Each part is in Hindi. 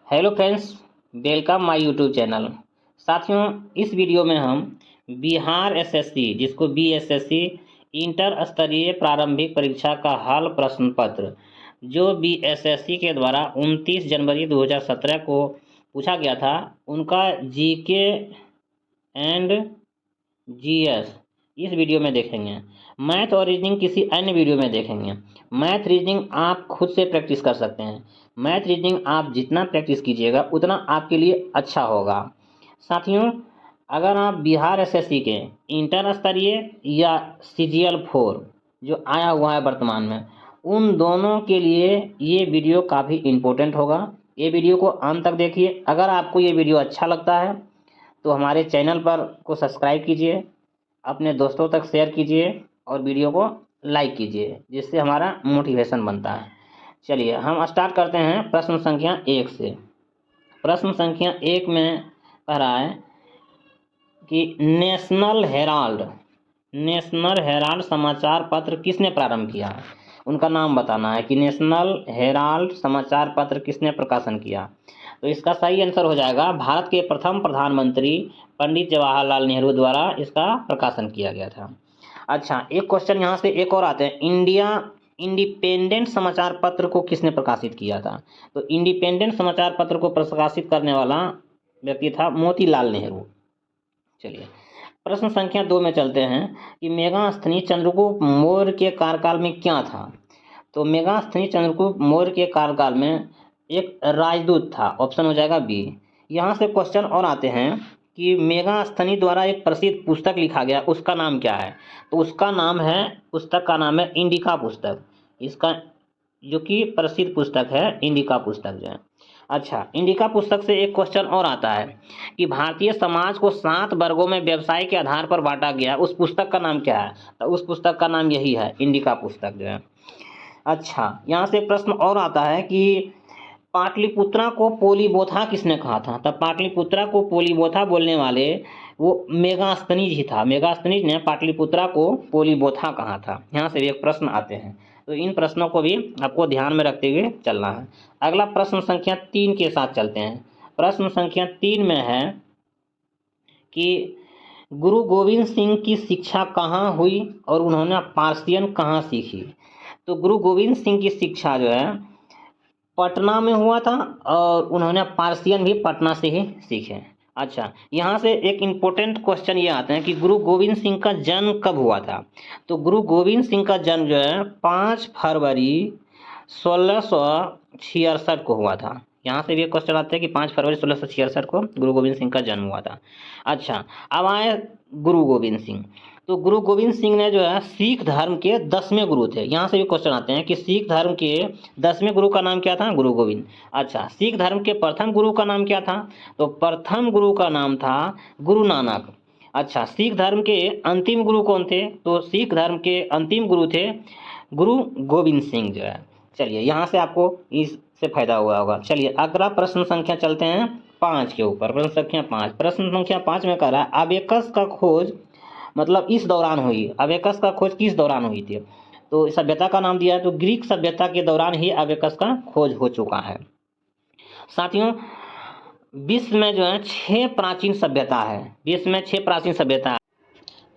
Hello friends, welcome my YouTube channel. साथियों, इस वीडियो में हम बिहार एसएससी जिसको बीएसएससी इंटर स्तरीय प्रारंभिक परीक्षा का हल प्रश्न पत्र जो बीएसएससी के द्वारा 29 जनवरी 2017 को पूछा गया था, उनका जीके एंड जीएस इस वीडियो में देखेंगे। मैथ और रीजनिंग किसी अन्य वीडियो में देखेंगे। मैथ रीजनिंग आप खुद से प्रैक्टिस कर सकते हैं। मैथ रीजनिंग आप जितना प्रैक्टिस कीजिएगा उतना आपके लिए अच्छा होगा। साथियों, अगर आप बिहार एसएससी के इंटर स्तरीय या सीजीएल 4 जो आया हुआ है वर्तमान में, उन दोनों के लिए ये वीडियो काफ़ी इम्पोर्टेंट होगा। ये वीडियो को अंत तक देखिए। अगर आपको ये वीडियो अच्छा लगता है तो हमारे चैनल पर को सब्सक्राइब कीजिए, अपने दोस्तों तक शेयर कीजिए और वीडियो को लाइक कीजिए, जिससे हमारा मोटिवेशन बनता है। चलिए हम स्टार्ट करते हैं प्रश्न संख्या 1 से। प्रश्न संख्या 1 में कह रहा है कि नेशनल हेराल्ड समाचार पत्र किसने प्रारंभ किया। उनका नाम बताना है कि नेशनल हेराल्ड समाचार पत्र किसने प्रकाशन किया। तो इसका सही आंसर हो जाएगा भारत के प्रथम प्रधानमंत्री पंडित जवाहरलाल नेहरू द्वारा इसका प्रकाशन किया गया था। अच्छा, एक क्वेश्चन यहाँ से एक और आते हैं। इंडिपेंडेंट समाचार पत्र को किसने प्रकाशित किया था। तो इंडिपेंडेंट समाचार पत्र को प्रकाशित करने वाला व्यक्ति था मोतीलाल नेहरू। चलिए प्रश्न संख्या 2 में चलते हैं कि मेगास्थनी चंद्रगुप्त मौर्य के कार्यकाल में क्या था। तो मेगास्थनी चंद्रगुप्त मौर्य के कार्यकाल में एक राजदूत था। ऑप्शन हो जाएगा बी। यहाँ से क्वेश्चन और आते हैं कि मेगास्थनी द्वारा एक प्रसिद्ध पुस्तक लिखा गया, उसका नाम क्या है। तो उसका नाम है, पुस्तक का नाम है इंडिका पुस्तक। इसका जो कि प्रसिद्ध पुस्तक है इंडिका पुस्तक जो है। अच्छा, इंडिका पुस्तक से एक क्वेश्चन और आता है कि भारतीय समाज को 7 वर्गों में व्यवसाय के आधार पर बांटा गया, उस पुस्तक का नाम क्या है। तो उस पुस्तक का नाम यही है, इंडिका पुस्तक जो है। अच्छा, यहाँ से प्रश्न और आता है कि पाटलिपुत्रा को पोलीबोथा किसने कहा था। तब पाटलिपुत्रा को पोलीबोथा बोलने वाले वो मेगास्थनीज ही था। मेगास्थनीज ने पाटलिपुत्रा को पोलीबोथा कहा था। यहाँ से भी एक प्रश्न आते हैं, तो इन प्रश्नों को भी आपको ध्यान में रखते हुए चलना है। अगला प्रश्न संख्या 3 के साथ चलते हैं। प्रश्न संख्या 3 में है कि गुरु गोविंद सिंह की शिक्षा कहाँ हुई और उन्होंने पार्सियन कहाँ सीखी। तो गुरु गोविंद सिंह की शिक्षा जो है पटना में हुआ था और उन्होंने पार्सियन भी पटना से ही सीखे। अच्छा, यहाँ से एक इम्पोर्टेंट क्वेश्चन ये आते हैं कि गुरु गोविंद सिंह का जन्म कब हुआ था। तो गुरु गोविंद सिंह का जन्म जो है 5 फरवरी 1666 को हुआ था। यहाँ से भी एक क्वेश्चन आते हैं कि 5 फरवरी 1666 को गुरु गोविंद सिंह का जन्म हुआ था। अच्छा, अब आए गुरु गोविंद सिंह। तो गुरु गोविंद सिंह ने जो है सिख धर्म के 10वें गुरु थे। यहाँ से भी क्वेश्चन आते हैं कि सिख धर्म के 10वें गुरु का नाम क्या था, गुरु गोविंद। अच्छा, सिख धर्म के प्रथम गुरु का नाम क्या था। तो प्रथम गुरु का नाम था गुरु नानक। अच्छा, सिख धर्म के अंतिम गुरु कौन थे। तो सिख धर्म के अंतिम गुरु थे गुरु गोविंद सिंह जो है। चलिए, यहाँ से आपको इससे फायदा हुआ होगा। चलिए अगला प्रश्न संख्या चलते हैं 5 के ऊपर। प्रश्न संख्या 5। प्रश्न संख्या 5 में कह रहा है अबेकस का खोज मतलब इस दौरान हुई। अबेकस का खोज किस दौरान हुई थी। तो सभ्यता का नाम दिया है, तो ग्रीक सभ्यता के दौरान ही अबेकस का खोज हो चुका है। साथियों, विश्व में जो है 6 प्राचीन सभ्यता है। विश्व में 6 प्राचीन सभ्यता है।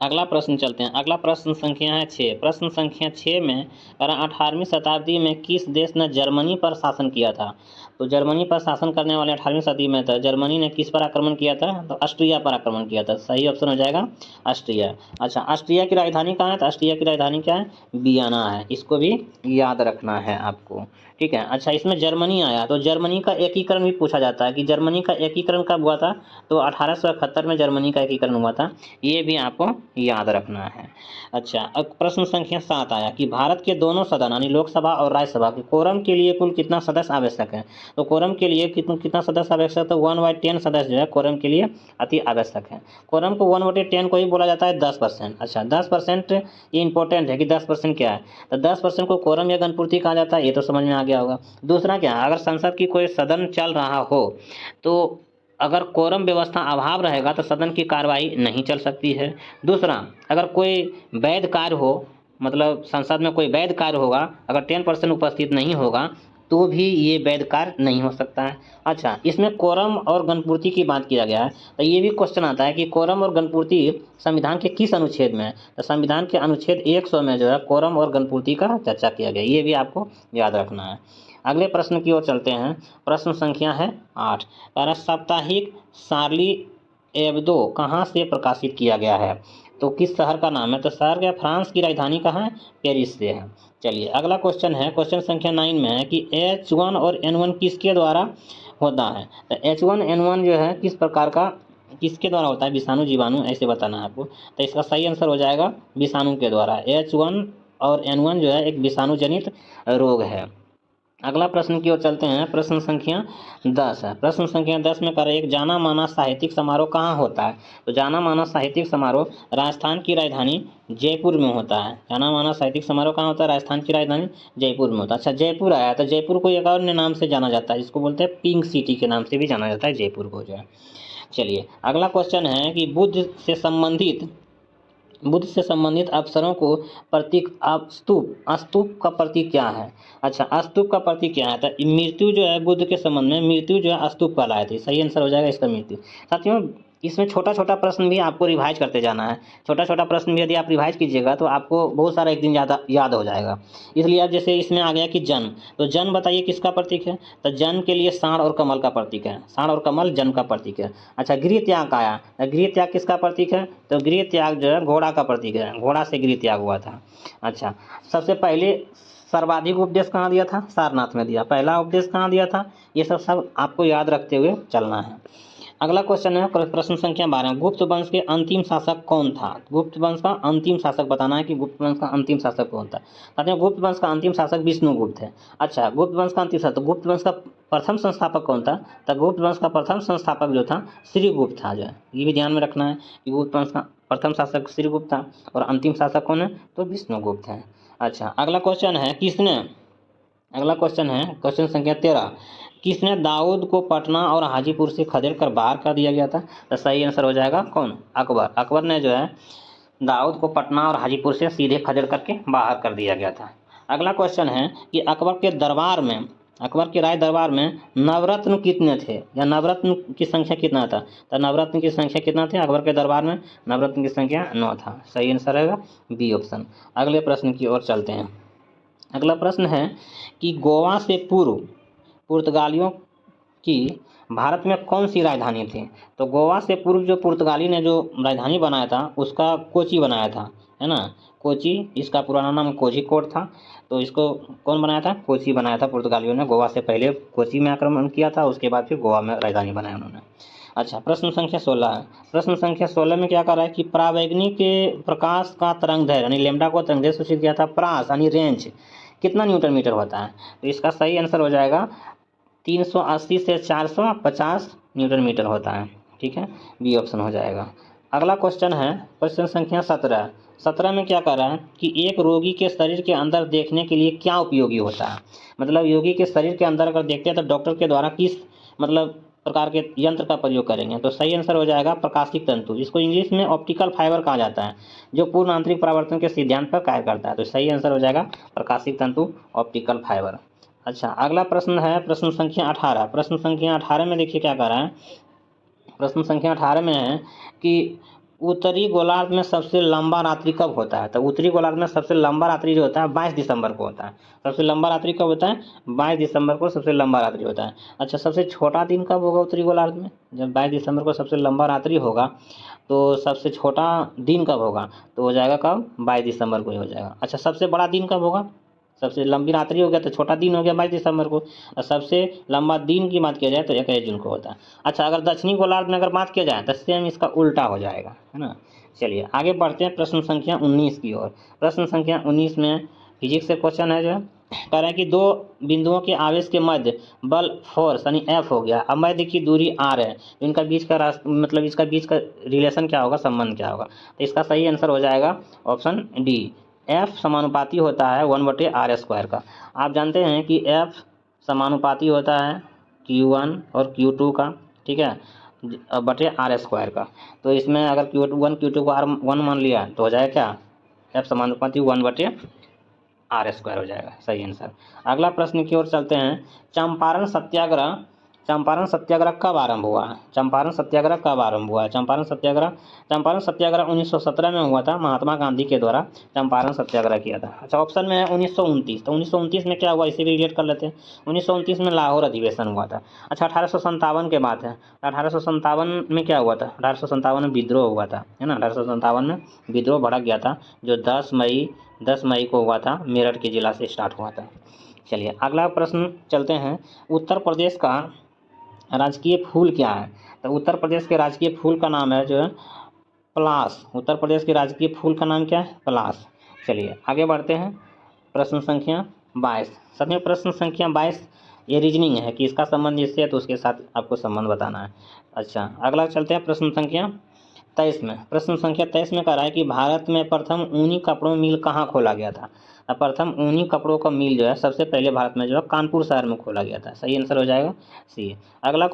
अगला प्रश्न चलते हैं। अगला प्रश्न संख्या है 6। प्रश्न संख्या 6 में 18वीं शताब्दी में किस देश ने जर्मनी पर शासन किया था। तो जर्मनी पर शासन करने वाले 18वीं सदी में था। जर्मनी ने किस पर आक्रमण किया था। तो ऑस्ट्रिया पर आक्रमण किया था। सही ऑप्शन हो जाएगा ऑस्ट्रिया। अच्छा, ऑस्ट्रिया की राजधानी कहाँ है। तो ऑस्ट्रिया की राजधानी क्या है, वियना है। इसको भी याद रखना है आपको, ठीक है। अच्छा, इसमें जर्मनी आया तो जर्मनी का एकीकरण भी पूछा जाता है कि जर्मनी का एकीकरण कब हुआ था। तो 1871 में जर्मनी का एकीकरण हुआ था। ये भी आपको याद रखना है। अच्छा, अब प्रश्न संख्या 7 आया कि भारत के दोनों सदन यानी लोकसभा और राज्यसभा के कोरम के लिए कुल कितना सदस्य आवश्यक है। तो कोरम के लिए कितना सदस्य आवश्यक है। तो 1/10 सदस्य जो है कोरम के लिए अति आवश्यक है। कोरम को 1/10 को ही बोला जाता है 10%। अच्छा, 10% ये इंपॉर्टेंट है कि 10% क्या है। तो 10% को कोरम या गणपूर्ति कहा जाता है, ये तो समझ में आ गया होगा। दूसरा क्या, अगर संसद की कोई सदन चल रहा हो तो अगर कोरम व्यवस्था अभाव रहेगा तो सदन की कार्रवाई नहीं चल सकती है। दूसरा, अगर कोई वैध कार्य हो, मतलब संसद में कोई वैध कार्य होगा, अगर 10% उपस्थित नहीं होगा तो भी ये वैध कार्य नहीं हो सकता है। अच्छा, इसमें कोरम और गणपूर्ति की बात किया गया है, तो ये भी क्वेश्चन आता है कि कोरम और गणपूर्ति संविधान के किस अनुच्छेद में है, तो संविधान के अनुच्छेद 100 में जो है कोरम और गणपूर्ति का चर्चा किया गया, ये भी आपको याद रखना है। अगले प्रश्न की ओर चलते हैं। प्रश्न संख्या है 8। साप्ताहिक शार्ली एब्दो कहाँ से प्रकाशित किया गया है, तो किस शहर का नाम है, तो शहर क्या, फ्रांस की राजधानी कहाँ है, पेरिस से है। चलिए अगला क्वेश्चन है, क्वेश्चन संख्या 9 में है कि H1 और N1 किसके द्वारा होता है, तो H1N1 जो है किस प्रकार का, किसके द्वारा होता है, विषाणु जीवाणु ऐसे बताना है आपको। तो इसका सही आंसर हो जाएगा विषाणु के द्वारा। H1 और N1 जो है एक विषाणु जनित रोग है। अगला प्रश्न की ओर चलते हैं। प्रश्न संख्या 10 है। प्रश्न संख्या 10 में कर एक जाना माना साहित्यिक समारोह कहाँ होता है, तो जाना माना साहित्यिक समारोह राजस्थान की राजधानी जयपुर में होता है। जाना माना साहित्यिक समारोह कहाँ होता है, राजस्थान की राजधानी जयपुर में होता है। अच्छा, जयपुर आया, तो जयपुर को एक और नाम से जाना जाता है, जिसको बोलते हैं पिंक सिटी के नाम से भी जाना जाता है जयपुर को जो है। चलिए अगला क्वेश्चन है कि बुद्ध से संबंधित अवसरों को प्रतीक स्तूप का प्रतीक क्या है। अच्छा, स्तूप का प्रतीक क्या है, तो मृत्यु जो है बुद्ध के संबंध में मृत्यु जो है स्तूप कहलाए थे। सही आंसर हो जाएगा इसका मृत्यु। साथियों, इसमें छोटा छोटा प्रश्न भी आपको रिवाइज करते जाना है। छोटा छोटा प्रश्न भी यदि आप रिवाइज कीजिएगा तो आपको बहुत सारा एक दिन ज़्यादा याद हो जाएगा। इसलिए अब जैसे इसमें आ गया कि जन, तो जन बताइए किसका प्रतीक है, तो जन के लिए सांड और कमल का प्रतीक है। सांड और कमल जन का प्रतीक है। अच्छा, गृह त्याग का आया, तो गृह त्याग किसका प्रतीक है, तो गृह त्याग जो है घोड़ा का प्रतीक है, घोड़ा से गृह त्याग हुआ था। अच्छा, सबसे पहले सर्वाधिक उपदेश कहाँ दिया था, सारनाथ में दिया। पहला उपदेश कहाँ दिया था, ये सब आपको याद रखते हुए चलना है। अगला क्वेश्चन है प्रश्न संख्या 12। गुप्त वंश के अंतिम शासक कौन था, गुप्त वंश का अंतिम शासक बताना है कि गुप्त वंश का अंतिम शासक कौन था। कहते हैं गुप्त वंश का अंतिम शासक विष्णुगुप्त है। अच्छा, गुप्त वंश का अंतिम शासक, गुप्त वंश का प्रथम संस्थापक कौन था, तो गुप्त वंश का प्रथम संस्थापक जो था श्रीगुप्त था। जो है ये भी ध्यान में रखना है कि गुप्त वंश का प्रथम शासक श्रीगुप्त था और अंतिम शासक कौन है, तो विष्णुगुप्त है। अच्छा, अगला क्वेश्चन है क्वेश्चन संख्या 13। किसने दाऊद को पटना और हाजीपुर से खदेड़ कर बाहर कर दिया गया था, तो सही आंसर हो जाएगा कौन, अकबर। अकबर ने जो है दाऊद को पटना और हाजीपुर से सीधे खदेड़ करके बाहर कर दिया गया था। अगला क्वेश्चन है कि अकबर के राय दरबार में नवरत्न कितने थे, या नवरत्न की संख्या कितना था, तो नवरत्न की संख्या कितना थे अकबर के दरबार में, नवरत्न की संख्या 9 था। सही आंसर रहेगा बी ऑप्शन। अगले प्रश्न की ओर चलते हैं। अगला प्रश्न है कि गोवा से पूर्व पुर्तगालियों की भारत में कौन सी राजधानी थी, तो गोवा से पूर्व जो पुर्तगाली ने जो राजधानी बनाया था उसका कोची बनाया था, है ना, कोची। इसका पुराना नाम कोझिकोड था, तो इसको कौन बनाया था, कोची बनाया था पुर्तगालियों ने। गोवा से पहले कोची में आक्रमण किया था, उसके बाद फिर गोवा में राजधानी बनाया उन्होंने। अच्छा, प्रश्न संख्या 16 है। प्रश्न संख्या 16 में क्या कर रहा है कि परावैंगनी के प्रकाश का तरंगदैर्घ्य यानी लैम्डा को तरंगदैर्घ्य सूचित किया था, प्रास यानी रेंज कितना न्यूटन मीटर होता है, तो इसका सही आंसर हो जाएगा 380 से 450 न्यूटन मीटर होता है। ठीक है, बी ऑप्शन हो जाएगा। अगला क्वेश्चन है क्वेश्चन संख्या 17 में क्या कर रहा है कि एक रोगी के शरीर के अंदर देखने के लिए क्या उपयोगी होता है, मतलब रोगी के शरीर के अंदर अगर देखते हैं तो डॉक्टर के द्वारा किस मतलब प्रकार के यंत्र का प्रयोग करेंगे, तो सही आंसर हो जाएगा प्रकाशिक तंतु, जिसको इंग्लिश में ऑप्टिकल फाइबर कहा जाता है, जो पूर्ण आंतरिक परावर्तन के सिद्धांत पर कार्य करता है। तो सही आंसर हो जाएगा प्रकाशिक तंतु, ऑप्टिकल फाइबर। अच्छा, अगला प्रश्न है प्रश्न संख्या 18। प्रश्न संख्या 18 में देखिए क्या कर रहा है, प्रश्न संख्या 18 में है कि उत्तरी गोलार्ध में सबसे लंबा रात्रि कब होता है, तो उत्तरी गोलार्ध में सबसे लंबा रात्रि जो होता है 22 दिसंबर को होता है। सबसे लंबा रात्रि कब होता है, 22 दिसंबर को सबसे लंबा रात्रि होता है। अच्छा, सबसे छोटा दिन कब होगा उत्तरी गोलार्ध में, जब 22 दिसंबर को सबसे लंबा रात्रि होगा तो सबसे छोटा दिन कब होगा, तो हो जाएगा कब, 22 दिसंबर को ही हो जाएगा। अच्छा, सबसे बड़ा दिन कब होगा, सबसे लंबी रात्रि हो गया तो छोटा दिन हो गया 22 दिसंबर को, और सबसे लंबा दिन की बात किया जाए तो 21 जून को होता है। अच्छा, अगर दक्षिणी गोलार्ध में अगर बात किया जाए तो सेम इसका उल्टा हो जाएगा, है ना। चलिए आगे बढ़ते हैं प्रश्न संख्या 19 की ओर। प्रश्न संख्या 19 में फिजिक्स से क्वेश्चन है, जो है कह रहे हैं कि दो बिंदुओं के आवेश के मध्य बल फोर्स यानी एफ हो गया, अब मध्य की दूरी आर है, इनका बीच का मतलब इसका बीच का रिलेशन क्या होगा, संबंध क्या होगा, तो इसका सही आंसर हो जाएगा ऑप्शन डी, एफ समानुपाती होता है 1/r² का। आप जानते हैं कि एफ समानुपाती होता है Q1 और Q2 का, ठीक है, बटे r² का। तो इसमें अगर Q1 Q2 को R1 मान लिया तो हो जाएगा क्या, एफ समानुपाती 1/r²। R² हो जाएगा, सही आंसर। अगला प्रश्न की ओर चलते हैं। चंपारण सत्याग्रह चंपारण सत्याग्रह कब आरंभ हुआ है? चंपारण सत्याग्रह कब आरंभ हुआ है? चंपारण सत्याग्रह 1917 में हुआ था। महात्मा गांधी के द्वारा चंपारण सत्याग्रह किया था। अच्छा, ऑप्शन में है 1929। तो 1929 में क्या हुआ, इसे भी रिलेट कर लेते हैं। 1929 में लाहौर अधिवेशन हुआ था। अच्छा, 1857 के बात है। 1857 में क्या हुआ था? 1857 में विद्रोह हुआ था, है ना। 1857 में विद्रोह भड़क गया था, जो 10 मई को हुआ था। मेरठ के जिला से स्टार्ट हुआ था। चलिए अगला प्रश्न चलते हैं। उत्तर प्रदेश का राजकीय फूल क्या है? तो उत्तर प्रदेश के राजकीय फूल का नाम है जो है पलाश। उत्तर प्रदेश के राजकीय फूल का नाम क्या है? पलाश। चलिए आगे बढ़ते हैं। प्रश्न संख्या 22। सब में प्रश्न संख्या 22 ये रीजनिंग है कि इसका संबंध इससे है तो उसके साथ आपको संबंध बताना है। अच्छा, अगला चलते हैं प्रश्न संख्या 23 में। प्रश्न संख्या 23 में कह रहा है कि भारत में प्रथम ऊनी कपड़ों मिल कहाँ खोला गया था? अब प्रथम ऊनी कपड़ों का मिल जो है सबसे पहले भारत में जो है कानपुर शहर में खोला गया था। सही आंसर हो जाएगा सी। अगला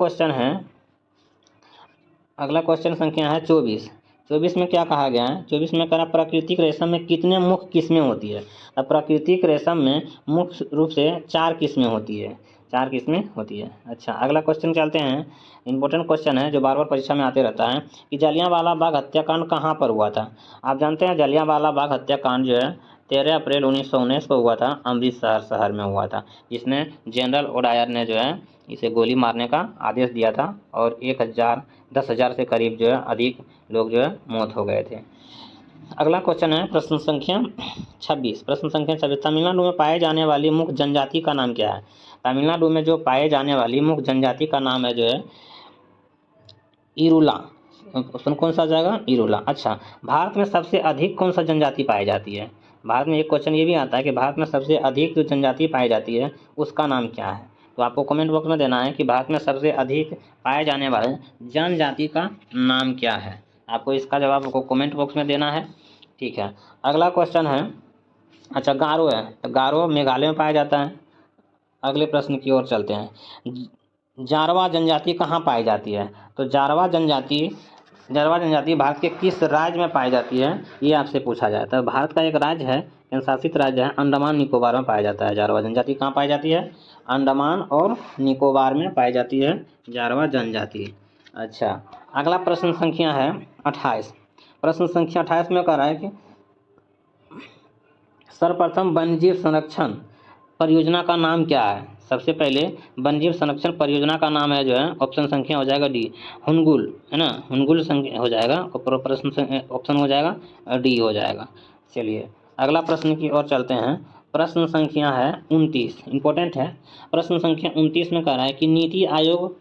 क्वेश्चन संख्या है 24। 24 में क्या कहा गया है? 24 में कह रहा प्राकृतिक रेशम में कितने मुख्य किस्में होती है? अब प्राकृतिक रेशम में मुख्य रूप से 4 किस्में होती है। 4 किस्में होती है। अच्छा, अगला क्वेश्चन चलते हैं। इंपॉर्टेंट क्वेश्चन है जो बार बार परीक्षा में आते रहता है कि जलियांवाला बाग हत्याकांड कहाँ पर हुआ था? आप जानते हैं जलियांवाला बाग हत्याकांड जो है 13 अप्रैल 1919 को हुआ था। अमृतसर शहर में हुआ था, जिसने जनरल ओडायर ने जो है इसे गोली मारने का आदेश दिया था और 10,000 से करीब जो है अधिक लोग जो है मौत हो गए थे। अगला क्वेश्चन है प्रश्न संख्या 26। प्रश्न संख्या 26। तमिलनाडु में पाए जाने वाली मुख्य जनजाति का नाम क्या है? तमिलनाडु में जो पाए जाने वाली मुख्य जनजाति का नाम है जो है इरुला। ऑप्शन कौन सा आ जाएगा? इरुला। अच्छा, भारत में सबसे अधिक कौन सा जनजाति पाई जाती है? भारत में एक क्वेश्चन ये भी आता है कि भारत में सबसे अधिक जो जनजाति पाई जाती है उसका नाम क्या है? तो आपको कमेंट बॉक्स में देना है कि भारत में सबसे अधिक पाए जाने वाले जनजाति का नाम क्या है। आपको इसका जवाब आपको कमेंट बॉक्स में देना है, ठीक है। अगला क्वेश्चन है, अच्छा गारो है, तो गारो मेघालय में पाया जाता है। अगले प्रश्न की ओर चलते हैं। जारवा जनजाति कहाँ पाई जाती है? तो जारवा जनजाति भारत के किस राज्य में पाई जाती है, ये आपसे पूछा जाता है। भारत का एक राज्य है, केंद्र शासित राज्य है, अंडमान निकोबार में पाया जाता है। जारवा जनजाति कहाँ पाई जाती है? अंडमान और निकोबार में पाई जाती है जारवा जनजाति। अच्छा, अगला प्रश्न संख्या है 28। प्रश्न संख्या 28 में कह रहा है कि सर्वप्रथम वन्यजीव संरक्षण परियोजना का नाम क्या है? सबसे पहले वन्यजीव संरक्षण परियोजना का नाम है जो है ऑप्शन संख्या हो जाएगा डी, हुनगुल, है ना। हुनगुल संख्या हो जाएगा और प्रश्न ऑप्शन हो जाएगा डी हो जाएगा। चलिए अगला प्रश्न की ओर चलते हैं। प्रश्न संख्या है 29, इंपॉर्टेंट है। प्रश्न संख्या 29 में कह रहा है कि नीति आयोग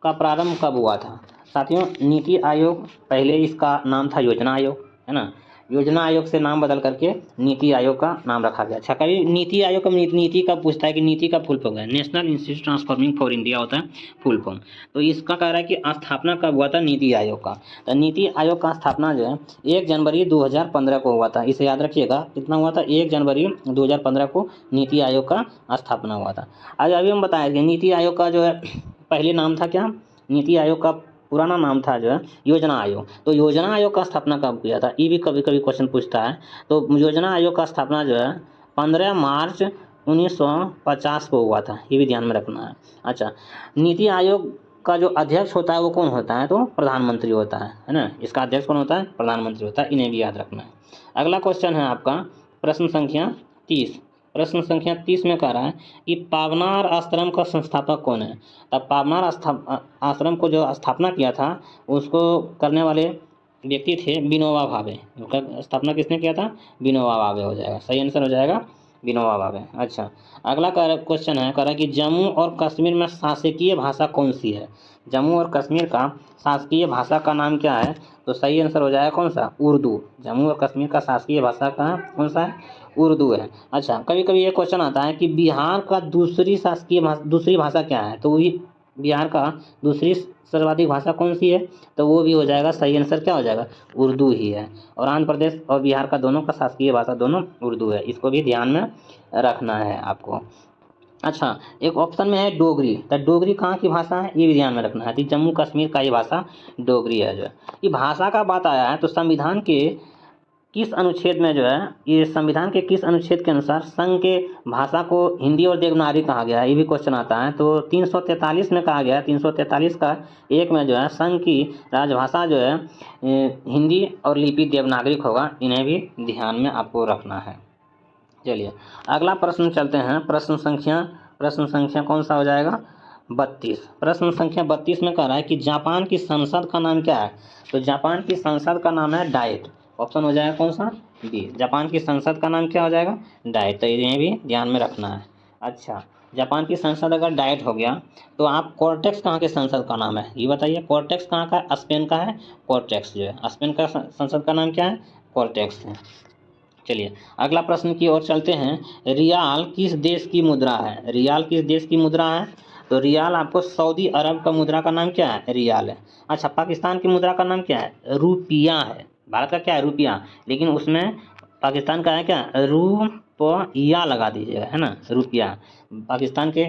का प्रारंभ कब हुआ था? साथियों, नीति आयोग पहले इसका नाम था योजना आयोग, है ना। योजना आयोग से नाम बदल करके नीति आयोग का नाम रखा गया। अच्छा, कभी नीति आयोग का नीति का पूछता है कि नीति का फुल फॉर्म है national institute transforming for India होता है फुल फॉर्म। तो इसका कह रहा है कि स्थापना कब हुआ था नीति आयोग का? तो नीति आयोग का स्थापना जो है 1 जनवरी 2015 को हुआ था। इसे याद रखिएगा, कितना हुआ था? 1 जनवरी 2015 को नीति आयोग का स्थापना हुआ था। आज अभी हम बताएंगे नीति आयोग का जो है पहले नाम था क्या? नीति आयोग का पुराना नाम था जो है योजना आयोग। तो योजना आयोग का स्थापना कब किया था, ये भी कभी कभी क्वेश्चन पूछता है। तो योजना आयोग का स्थापना जो है 15 मार्च 1950 को हुआ था, ये भी ध्यान में रखना है। अच्छा, नीति आयोग का जो अध्यक्ष होता है वो कौन होता है? तो प्रधानमंत्री होता है ना। इसका अध्यक्ष कौन होता है? प्रधानमंत्री होता है। इन्हें भी याद रखना है। अगला क्वेश्चन है आपका प्रश्न संख्या 30। प्रश्न संख्या 30 में कह रहा है कि पावनार आश्रम का संस्थापक कौन है? तब पावनार आश्रम को जो स्थापना किया था उसको करने वाले व्यक्ति थे विनोबा भावे। उसका स्थापना किसने किया था? विनोबा भावे हो जाएगा, सही आंसर हो जाएगा विनोबा भावे। अच्छा, अगला क्वेश्चन है, कह रहा है कि जम्मू और कश्मीर में शासकीय भाषा कौन सी है? जम्मू और कश्मीर का शासकीय भाषा का नाम क्या है? तो सही आंसर हो जाएगा कौन सा? उर्दू। जम्मू और कश्मीर का शासकीय भाषा का कौन सा है? उर्दू है। अच्छा, कभी कभी ये क्वेश्चन आता है कि बिहार का दूसरी भाषा क्या है? तो वही बिहार का दूसरी सर्वाधिक भाषा कौन सी है? तो वो भी हो जाएगा, सही आंसर क्या हो जाएगा? उर्दू ही है। और आंध्र प्रदेश और बिहार का दोनों का शासकीय भाषा दोनों उर्दू है। इसको भी ध्यान में रखना है आपको। अच्छा, एक ऑप्शन में है डोगरी। तो डोगरी कहाँ की भाषा है ये भी ध्यान में रखना है। तो जम्मू कश्मीर का ये भाषा डोगरी है। जो ये भाषा का बात आया है तो संविधान के किस अनुच्छेद में जो है, ये संविधान के किस अनुच्छेद के अनुसार संघ के भाषा को हिंदी और देवनागरी कहा गया है, ये भी क्वेश्चन आता है। तो 343 में कहा गया है, 343 का एक में जो है संघ की राजभाषा जो है हिंदी और लिपि देवनागरिक होगा, इन्हें भी ध्यान में आपको रखना है। चलिए अगला प्रश्न चलते हैं। प्रश्न संख्या कौन सा हो जाएगा, 32। प्रश्न संख्या 32 में कह रहा है कि जापान की संसद का नाम क्या है। तो जापान की संसद का नाम है डाइट। ऑप्शन हो जाएगा कौन सा, बी। जापान की संसद का नाम क्या हो जाएगा, डाइट। तो इन्हें भी ध्यान में रखना है। अच्छा, जापान की संसद अगर डाइट हो गया तो आप कॉर्टेक्स कहाँ के संसद का नाम है, ये बताइए। कॉर्टेक्स कहाँ का, स्पेन का है। कॉर्टेक्स जो है स्पेन का संसद का नाम क्या है, कॉर्टेक्स है। चलिए अगला प्रश्न की ओर चलते हैं। रियाल किस देश की मुद्रा है। रियाल किस देश की मुद्रा है। तो रियाल आपको सऊदी अरब का मुद्रा का नाम क्या है, रियाल है। अच्छा, पाकिस्तान की मुद्रा का नाम क्या है, रुपया है। भारत का क्या है, रुपया, लेकिन उसमें पाकिस्तान का है क्या, रुपया लगा दीजिएगा, है ना, रुपया। पाकिस्तान के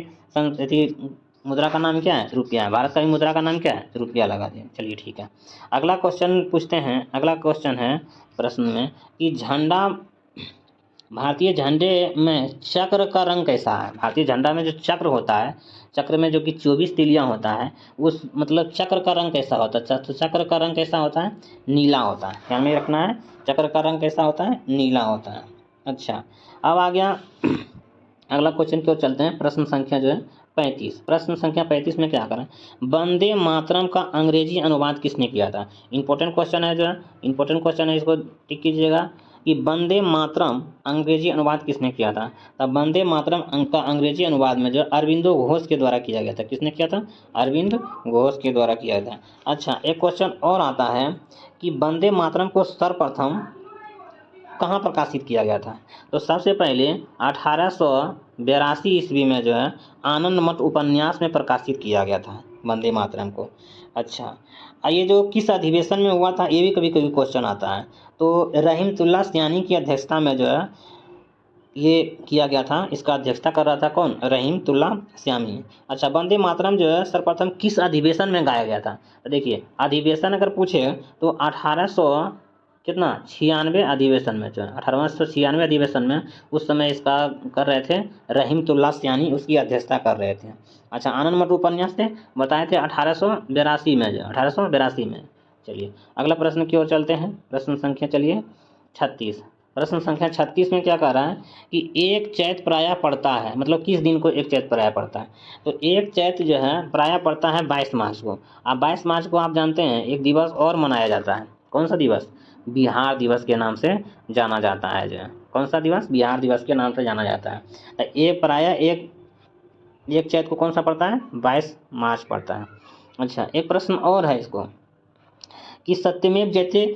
मुद्रा का नाम क्या है, रुपया है। भारत का भी मुद्रा का नाम क्या है, रुपया लगा दिया। चलिए ठीक है, अगला क्वेश्चन पूछते हैं। अगला क्वेश्चन है प्रश्न में कि झंडा, भारतीय झंडे में चक्र का रंग कैसा है। भारतीय झंडा में जो चक्र होता है, चक्र में जो कि 24 तिलियां होता है, उस मतलब चक्र का रंग कैसा होता है। तो चक्र का रंग कैसा होता है, नीला होता है। ध्यान में रखना है, चक्र का रंग कैसा होता है, नीला होता है। अच्छा, अब आ गया अगला क्वेश्चन की ओर चलते हैं। प्रश्न संख्या जो है 35। प्रश्न संख्या 35 में क्या करें, वंदे मातरम का अंग्रेजी अनुवाद किसने किया था। इंपॉर्टेंट क्वेश्चन है, जो है इंपॉर्टेंट क्वेश्चन है, इसको टिक कीजिएगा कि वंदे मातरम अंग्रेजी अनुवाद किसने किया था। तब वंदे मातरम का अंग्रेजी अनुवाद में जो अरविंदो घोष के द्वारा किया गया था। किसने किया था, अरविंद घोष के द्वारा किया था। अच्छा, एक क्वेश्चन और आता है कि वंदे मातरम को सर्वप्रथम कहाँ प्रकाशित किया गया था। तो सबसे पहले 1882 ईस्वी में जो है आनंद मठ उपन्यास में प्रकाशित किया गया था वंदे मातरम को। अच्छा, ये जो किस अधिवेशन में हुआ था, ये भी कभी कभी क्वेश्चन आता है। तो रहीमतुल्लाह सयानी की अध्यक्षता में जो है ये किया गया था। इसका अध्यक्षता कर रहा था कौन, रहीमतुल्लाह सयानी। अच्छा, वंदे मातरम जो है सर्वप्रथम किस अधिवेशन में गाया गया था। तो देखिए, अधिवेशन अगर पूछे तो 1896 अधिवेशन में, जो है 1896 अधिवेशन में, उस समय इसका कर रहे थे रहीमतुल्लाह सयानी, उसकी अध्यक्षता कर रहे थे। अच्छा, आनंद मठ उपन्यास थे बताए थे 1882 में, जो 1882 में। चलिए अगला प्रश्न की ओर चलते हैं। प्रश्न संख्या चलिए 36। प्रश्न संख्या 36 में क्या कह रहा है कि एक चैत प्रायः पड़ता है, मतलब किस दिन को एक चैत प्रायः पड़ता है। तो एक चैत जो है प्रायः पड़ता है 22 मार्च को। अब 22 मार्च को आप जानते हैं एक दिवस और मनाया जाता है। कौन सा दिवस, बिहार दिवस के नाम से जाना जाता है। जो है कौन सा दिवस, बिहार दिवस के नाम से जाना जाता है। तो एक प्रायः एक चैत को कौन सा पड़ता है, 22 मार्च पड़ता है। अच्छा, एक प्रश्न और है इसको कि सत्यमेव जयते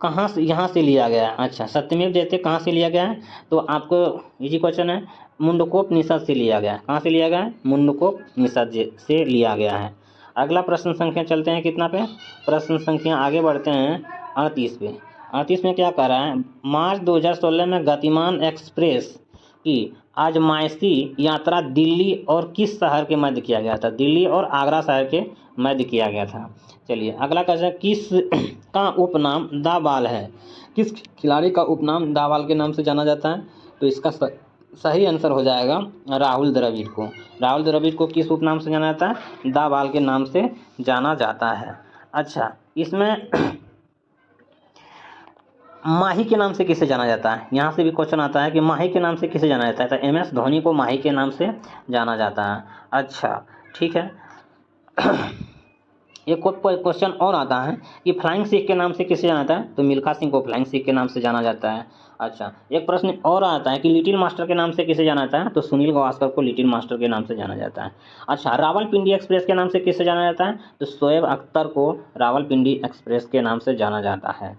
कहाँ से, यहाँ से लिया गया है। अच्छा, सत्यमेव जयते कहाँ से लिया गया है। तो आपको इजी क्वेश्चन है, मुंडकोपनिषद से लिया गया है। कहाँ से लिया गया है, मुंडकोपनिषद से लिया गया है। अगला प्रश्न संख्या चलते हैं कितना पे, प्रश्न संख्या आगे बढ़ते हैं 38 पे। 38 में क्या कह रहा है, मार्च 2016 में गतिमान एक्सप्रेस की आजमाइशी यात्रा दिल्ली और किस शहर के मध्य किया गया था। दिल्ली और आगरा शहर के मध्य किया गया था। चलिए अगला क्वेश्चन, किस का उपनाम दा बाल है। किस खिलाड़ी का उपनाम दा बाल के नाम से जाना जाता है। तो इसका सही आंसर हो जाएगा राहुल द्रविड़ को। राहुल द्रविड़ को किस उपनाम से जाना जाता है, दा बाल के नाम से जाना जाता है। अच्छा, इसमें माही के नाम से किसे जाना जाता है, यहाँ से भी क्वेश्चन आता है कि माही के नाम से किसे जाना जाता है। तो MS धोनी को माही के नाम से जाना जाता है। अच्छा ठीक है, एक क्वेश्चन और आता है कि फ्लाइंग सिख के नाम से किसे जाना जाता है। तो मिल्खा सिंह को फ्लाइंग सिख के नाम से जाना जाता है। अच्छा, एक प्रश्न और आता है कि लिटिल मास्टर के नाम से किसे जाना जाता है। तो सुनील गावस्कर को लिटिल मास्टर के नाम से जाना जाता है। अच्छा, रावलपिंडी एक्सप्रेस के नाम से किसे जाना जाता है। तो शोएब अख्तर को रावलपिंडी एक्सप्रेस के नाम से जाना जाता है।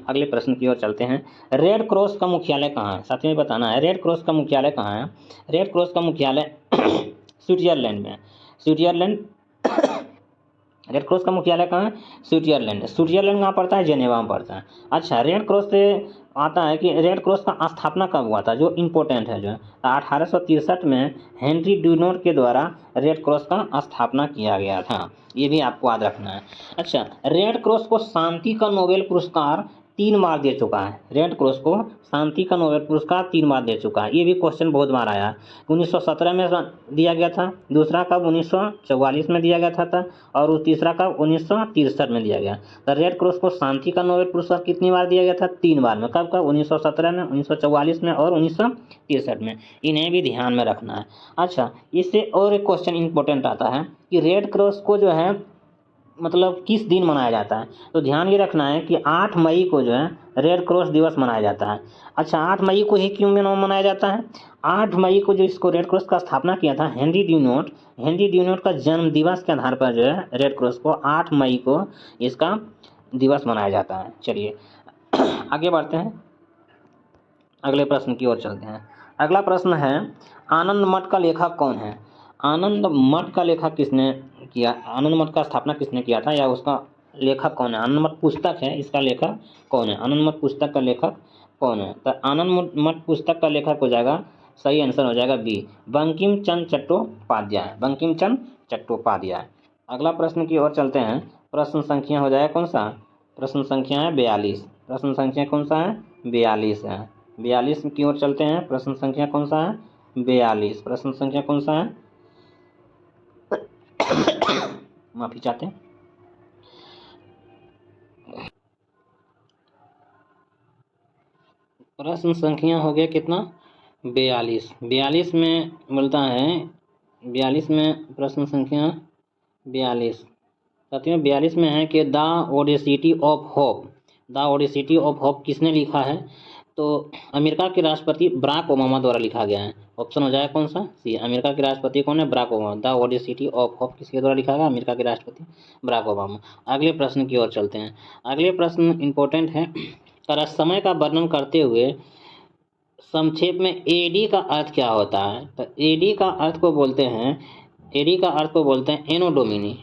अगले प्रश्न की ओर चलते हैं। रेड क्रॉस का मुख्यालय कहाँ है, साथ में बताना है। रेड क्रॉस का मुख्यालय कहाँ है। रेड क्रॉस का मुख्यालय स्विट्जरलैंड में। स्विट्जरलैंड रेड क्रॉस का मुख्यालय कहाँ है, स्विट्जरलैंड। स्विट्जरलैंड कहाँ पड़ता है, जेनेवा में पड़ता है। अच्छा, रेड क्रॉस से आता है कि रेड क्रॉस का स्थापना कब हुआ था, जो इम्पोर्टेंट है, जो है 1863 में हेनरी ड्यूनोर के द्वारा रेड क्रॉस का स्थापना किया गया था। ये भी आपको याद रखना है। अच्छा, रेड क्रॉस को शांति का नोबेल पुरस्कार 3 बार दे चुका है। रेड क्रॉस को शांति का नोबेल पुरस्कार 3 बार दे चुका है। ये भी क्वेश्चन बहुत बार आया है। 1917 में दिया गया था, दूसरा कब 1944 में दिया गया था और तीसरा कब 1963 में दिया गया। तो रेड क्रॉस को शांति का नोबेल पुरस्कार कितनी बार दिया गया था? 3 बार में। कब कब? 1917 में, 1944 में और 1963 में। इन्हें भी ध्यान में रखना है। अच्छा, इससे और एक क्वेश्चन इंपॉर्टेंट आता है कि रेड क्रॉस को जो है मतलब किस दिन मनाया जाता है? तो ध्यान ये रखना है कि 8 मई को जो है रेड क्रॉस दिवस मनाया जाता है। अच्छा, 8 मई को ही क्यों मनाया जाता है? 8 मई को जो इसको रेड क्रॉस का स्थापना किया था हेनरी ड्यूनोट का जन्म दिवस के आधार पर जो है रेड क्रॉस को 8 मई को इसका दिवस मनाया जाता है। चलिए आगे बढ़ते हैं, अगले प्रश्न की ओर चलते हैं। अगला प्रश्न है, आनंद मठ का लेखक कौन है? आनंद मठ का लेखक किसने किया? आनंद मठ का स्थापना किसने किया था या उसका लेखक कौन है? आनंद मठ पुस्तक है, इसका लेखक कौन है? आनंद मठ पुस्तक का लेखक कौन है? तो आनंद मठ पुस्तक का लेखक हो जाएगा, सही आंसर हो जाएगा बी, बंकिम चंद्र चट्टोपाध्याय। बंकिम चंद्र चट्टोपाध्याय। अगला प्रश्न की ओर चलते हैं। प्रश्न संख्या हो जाएगा कौन सा? प्रश्न संख्या है 42। प्रश्न संख्या कौन सा है? 42 है। 42 की ओर चलते हैं। प्रश्न संख्या कौन सा है? 42। प्रश्न संख्या कौन सा है? माफी चाहते हैं। प्रश्न संख्या हो गया कितना? 42। 42 में बोलता है, 42 में प्रश्न संख्या 42 साथियों 42 में है कि the audacity of hope. The audacity of hope किसने लिखा है? तो अमेरिका के राष्ट्रपति बराक ओबामा द्वारा लिखा गया है। ऑप्शन हो जाएगा कौन सा? सी। अमेरिका के राष्ट्रपति कौन है? Barack Obama. The audacity of hope किसके द्वारा लिखा गया? अमेरिका के राष्ट्रपति बराक ओबामा। अगले प्रश्न की ओर चलते हैं। अगले प्रश्न इंपॉर्टेंट है। समय का वर्णन करते हुए संक्षेप में एडी का अर्थ क्या होता है? तो एडी का अर्थ को बोलते हैं एनो डोमिनी।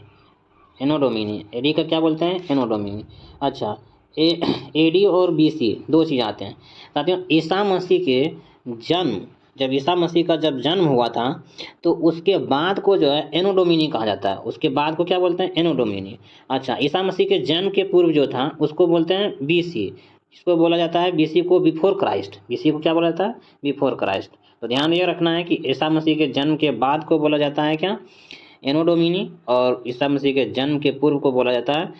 एडी का क्या बोलते हैं? एनो डोमिनी। अच्छा, एडी और बीसी दो चीज़ आते हैं साथियों। ईसा मसीह के जन्म, जब ईसा मसीह का जब जन्म हुआ था तो उसके बाद को जो है एनो डोमिनी कहा जाता है। उसके बाद को क्या बोलते हैं? एनो डोमिनी। अच्छा, ईसा मसीह के जन्म के पूर्व जो था उसको बोलते हैं बीसी। इसको बोला जाता है बीसी को बिफोर क्राइस्ट। बीसी को क्या बोला जाता है? Before Christ. तो ध्यान ये रखना है कि ईसा मसीह के जन्म के बाद को बोला जाता है क्या? एनो डोमिनी। और ईसा मसीह के जन्म के पूर्व को बोला जाता है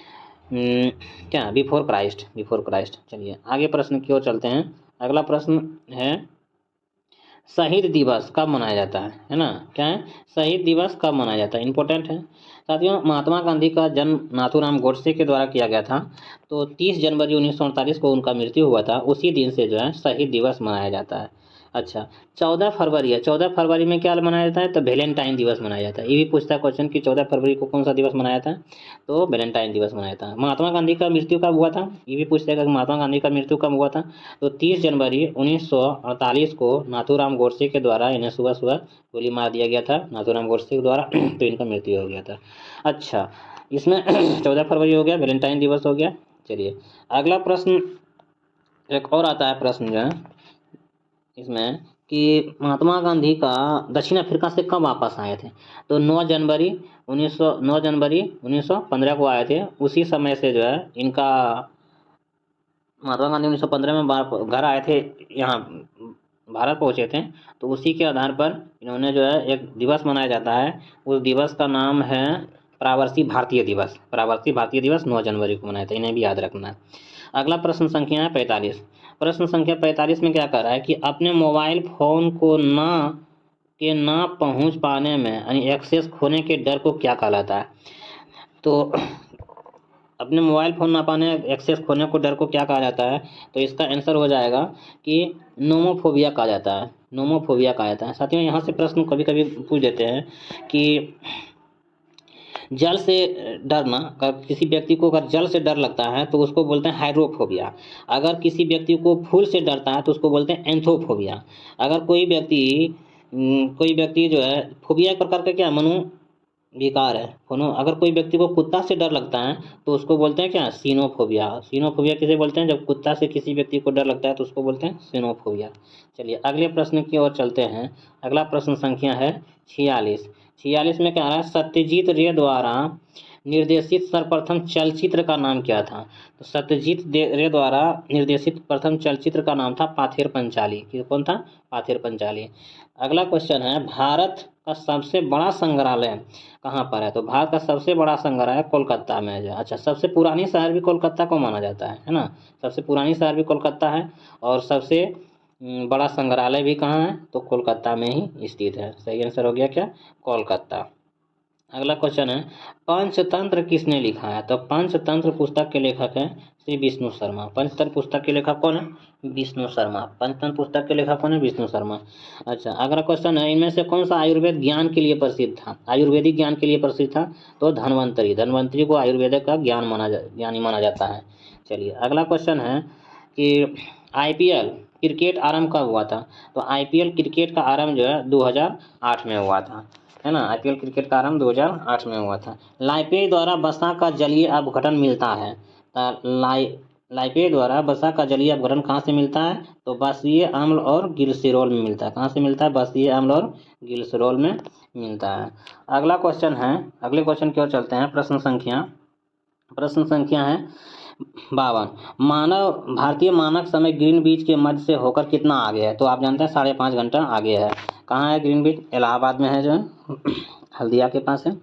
क्या? Before Christ. Before Christ. चलिए आगे प्रश्न की ओर चलते हैं। अगला प्रश्न है, शहीद दिवस कब मनाया जाता है ना? क्या है? शहीद दिवस कब मनाया जाता है? इंपॉर्टेंट है साथियों। महात्मा गांधी का जन्म नाथूराम गोडसे के द्वारा किया गया था। तो 30 जनवरी 1948 को उनका मृत्यु हुआ था। उसी दिन से जो है शहीद दिवस मनाया जाता है। अच्छा, 14 फरवरी है। 14 फरवरी में क्या मनाया जाता है? तो वैलेंटाइन दिवस मनाया जाता है। ये भी पूछता है क्वेश्चन कि 14 फरवरी को कौन सा दिवस मनाया था? तो वैलेंटाइन दिवस मनाया था। महात्मा गांधी का मृत्यु कब हुआ था? ये भी पूछता है कि महात्मा गांधी का मृत्यु कब हुआ था? तो 30 जनवरी 1948 को नाथूराम गोडसे के द्वारा इन्हें सुबह सुबह गोली मार दिया गया था, नाथूराम गोडसे के द्वारा। तो इनका मृत्यु हो गया था। अच्छा, इसमें 14 फरवरी हो गया, वैलेंटाइन दिवस हो गया। चलिए अगला प्रश्न एक और आता है। प्रश्न जो है इसमें कि महात्मा गांधी का दक्षिण अफ्रीका से कब वापस आए थे? तो 9 जनवरी 1915 को आए थे। उसी समय से जो है इनका महात्मा गांधी 1915 में घर आए थे, यहाँ भारत पहुँचे थे। तो उसी के आधार पर इन्होंने जो है एक दिवस मनाया जाता है। उस दिवस का नाम है प्रवासी भारतीय दिवस। प्रवासी भारतीय दिवस 9 जनवरी को मनाया था। इन्हें भी याद रखना है। अगला प्रश्न संख्या है 45। प्रश्न संख्या 45 में क्या कर रहा है कि अपने मोबाइल फ़ोन को ना पहुंच पाने में यानी एक्सेस खोने के डर को क्या कहलाता है? तो अपने मोबाइल फ़ोन ना पाने एक्सेस खोने को डर को क्या कहा जाता है? तो इसका आंसर हो जाएगा कि नोमोफोबिया कहा जाता है। नोमोफोबिया कहा जाता है। साथियों यहाँ से प्रश्न कभी कभी पूछ देते हैं कि जल से डरना, अगर किसी व्यक्ति को अगर जल से डर लगता है तो उसको बोलते हैं हाइड्रोफोबिया। अगर किसी व्यक्ति को फूल से डरता है तो उसको बोलते हैं एंथोफोबिया। अगर कोई व्यक्ति जो है फोबिया एक प्रकार का क्या मनोविकार है। अगर कोई व्यक्ति को कुत्ता से डर लगता है तो उसको बोलते हैं क्या? सीनोफोबिया। सीनोफोबिया किसे बोलते हैं? जब कुत्ता से किसी व्यक्ति को डर लगता है तो उसको बोलते हैं सीनोफोबिया। चलिए अगले प्रश्न की ओर चलते हैं। अगला प्रश्न संख्या है 46। 46 में क्या आ रहा है? सत्यजीत रे द्वारा निर्देशित सर्वप्रथम चलचित्र का नाम क्या था? तो सत्यजीत रे द्वारा निर्देशित प्रथम चलचित्र का नाम था पाथेर पंचाली। कौन था? पाथेर पंचाली। अगला क्वेश्चन है, भारत का सबसे बड़ा संग्रहालय कहाँ पर है? तो भारत का सबसे बड़ा संग्रहालय कोलकाता में है। अच्छा, सबसे पुरानी शहर भी कोलकाता को माना जाता है ना? सबसे पुरानी शहर भी कोलकाता है और सबसे बड़ा संग्रहालय भी कहाँ है? तो कोलकाता में ही स्थित है। सही आंसर हो गया क्या? कोलकाता। अगला क्वेश्चन है, पंचतंत्र किसने लिखा है? तो पंचतंत्र पुस्तक के लेखक हैं श्री विष्णु शर्मा। पंचतंत्र पुस्तक के लेखक कौन है? विष्णु शर्मा। पंचतंत्र पुस्तक के लेखक कौन है? विष्णु शर्मा। अच्छा, अगला क्वेश्चन है, इनमें से कौन सा आयुर्वेद ज्ञान के लिए प्रसिद्ध था? आयुर्वेदिक ज्ञान के लिए प्रसिद्ध था? तो धन्वंतरी। धन्वंतरी को आयुर्वेद का ज्ञानी माना जाता है। चलिए, अगला क्वेश्चन है कि आईपीएल क्रिकेट आरंभ कब हुआ था? तो आईपीएल क्रिकेट का आरंभ जो है 2008 में हुआ था, है ना? आईपीएल क्रिकेट का आरंभ 2008 में हुआ था। लाइपेज द्वारा वसा का जलीय अपघटन मिलता है। लाइपेज द्वारा वसा का जलीय अपघटन कहाँ से मिलता है? तो बसीय अम्ल और ग्लिसरॉल में मिलता है। कहाँ से मिलता है? बसीय अम्ल और ग्लिसरॉल में मिलता है। अगला क्वेश्चन है, अगले क्वेश्चन की ओर चलते हैं। प्रश्न संख्या है 52। भारतीय मानक समय ग्रीनविच के मध्य से होकर कितना आगे है? तो आप जानते हैं 5.5 घंटा आगे है। कहाँ है ग्रीनविच? इलाहाबाद में है, जो है हल्दिया के पास है।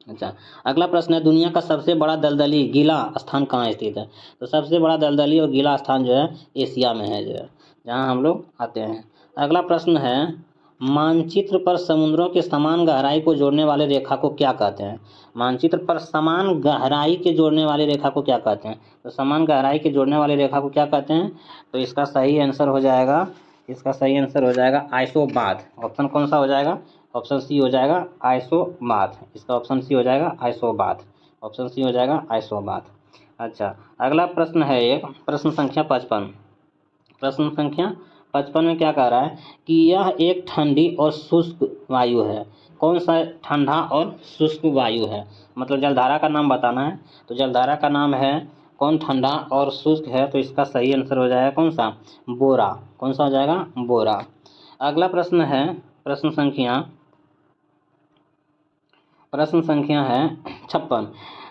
अच्छा, अगला प्रश्न है, दुनिया का सबसे बड़ा दलदली गीला स्थान कहाँ स्थित है? तो सबसे बड़ा दलदली और गीला स्थान जो है एशिया में है, जो है जहाँ हम लोग आते हैं। अगला प्रश्न है, मानचित्र पर समुद्रों के समान गहराई को जोड़ने वाले रेखा को क्या कहते हैं? मानचित्र पर समान गहराई के जोड़ने वाली रेखा को क्या कहते हैं? तो समान गहराई के जोड़ने वाली रेखा को क्या कहते हैं? तो इसका सही आंसर हो जाएगा आइसोबाथ। ऑप्शन कौन सा हो जाएगा? ऑप्शन सी हो जाएगा आइसोबाथ। इसका ऑप्शन सी हो जाएगा आइसोबाथ। ऑप्शन सी हो जाएगा आइसोबाथ। अच्छा, अगला प्रश्न है एक, प्रश्न संख्या 55। प्रश्न संख्या 55 में क्या कह रहा है कि यह एक ठंडी और शुष्क वायु है। कौन सा ठंडा और शुष्क वायु है? मतलब जलधारा का नाम बताना है। तो जलधारा का नाम है कौन ठंडा और शुष्क है? तो इसका सही आंसर हो जाएगा कौन सा? बोरा। कौन सा हो जाएगा? बोरा। अगला प्रश्न है, प्रश्न संख्या है 56।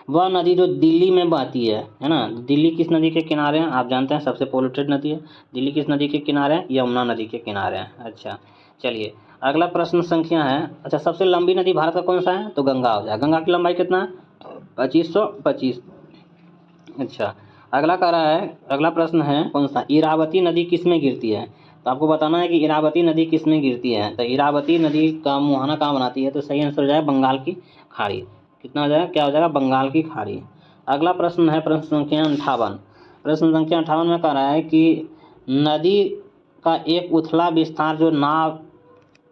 वह नदी जो दिल्ली में बहती है ना? दिल्ली किस नदी के किनारे है? आप जानते हैं सबसे पोल्यूटेड नदी है। दिल्ली किस नदी के किनारे है? यमुना नदी के किनारे है। अच्छा, चलिए, अगला प्रश्न संख्या है, अच्छा, सबसे लंबी नदी भारत का कौन सा है? तो गंगा हो जाएगा। गंगा की लंबाई कितना है? 2525। अच्छा, अगला कह रहा है, अगला प्रश्न है कौन सा, इरावती नदी किस में गिरती है? तो आपको बताना है कि इरावती नदी किस में गिरती है। तो इरावती नदी का मुहाना कहाँ बनाती है? तो सही आंसर हो जाएगा बंगाल की खाड़ी। कितना हो जाएगा? क्या हो जाएगा? बंगाल की खाड़ी। अगला प्रश्न है प्रश्न संख्या 58। प्रश्न संख्या 58 में कह रहा है कि नदी का एक उथला विस्तार जो नाव